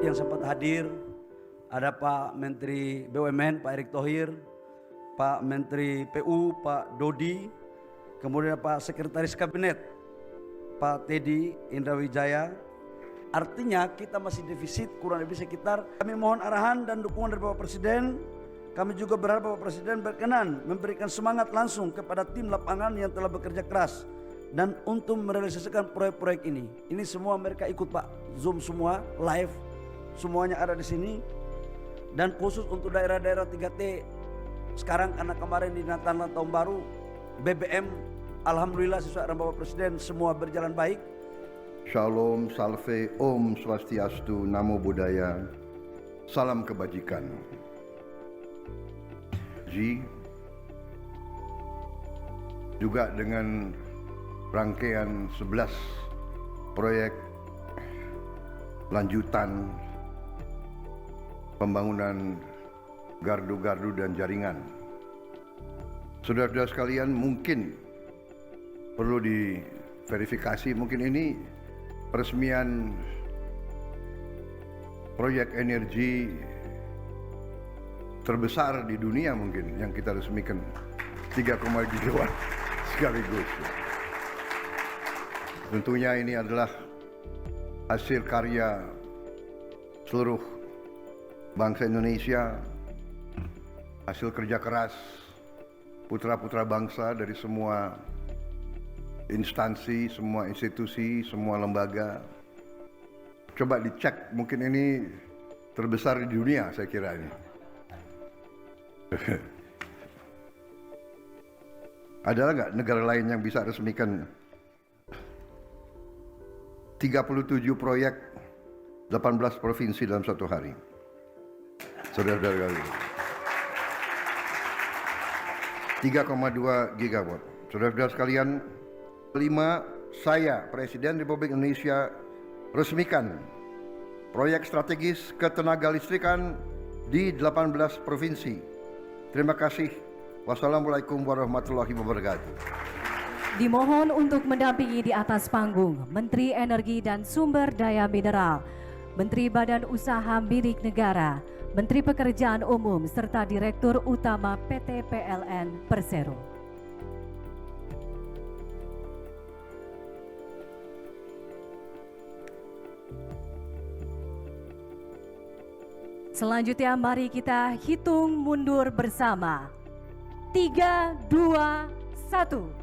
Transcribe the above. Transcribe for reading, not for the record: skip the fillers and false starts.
yang sempat hadir, ada Pak Menteri BUMN Pak Erick Thohir, Pak Menteri PU Pak Dodi, kemudian Pak Sekretaris Kabinet Pak Teddy Indrawijaya. Artinya kita masih defisit kurang lebih sekitar. Kami mohon arahan dan dukungan dari Bapak Presiden. Kami juga berharap Bapak Presiden berkenan memberikan semangat langsung kepada tim lapangan yang telah bekerja keras dan untuk merealisasikan proyek-proyek ini. Ini semua mereka ikut Pak, Zoom semua, live, semuanya ada di sini. Dan khusus untuk daerah-daerah 3T sekarang karena kemarin di Natal dan Tahun Baru, BBM alhamdulillah sesuai arahan Bapak Presiden semua berjalan baik. Shalom, salve, Om Swastiastu, Namo Buddhaya, salam kebajikan. Juga dengan rangkaian 11 proyek lanjutan pembangunan gardu-gardu dan jaringan. Saudara-saudara sekalian, mungkin perlu diverifikasi, mungkin ini peresmian proyek energi terbesar di dunia mungkin yang kita resmikan, 3,2 gigawatt sekaligus. Tentunya ini adalah hasil karya seluruh bangsa Indonesia, hasil kerja keras putra-putra bangsa dari semua instansi, semua institusi, semua lembaga. Coba dicek, mungkin ini terbesar di dunia saya kira ini. Adalah nggak negara lain yang bisa resmikan 37 proyek 18 provinsi dalam satu hari? Saudara-saudara kalian, 3,2 gigawatt. Saudara-saudara sekalian, 5, saya Presiden Republik Indonesia resmikan proyek strategis ketenaga listrikan di 18 provinsi. Terima kasih. Wassalamualaikum warahmatullahi wabarakatuh. Dimohon untuk mendampingi di atas panggung Menteri Energi dan Sumber Daya Mineral, Menteri Badan Usaha Milik Negara, Menteri Pekerjaan Umum, serta Direktur Utama PT PLN Persero. Selanjutnya mari kita hitung mundur bersama. 3, 2, 1.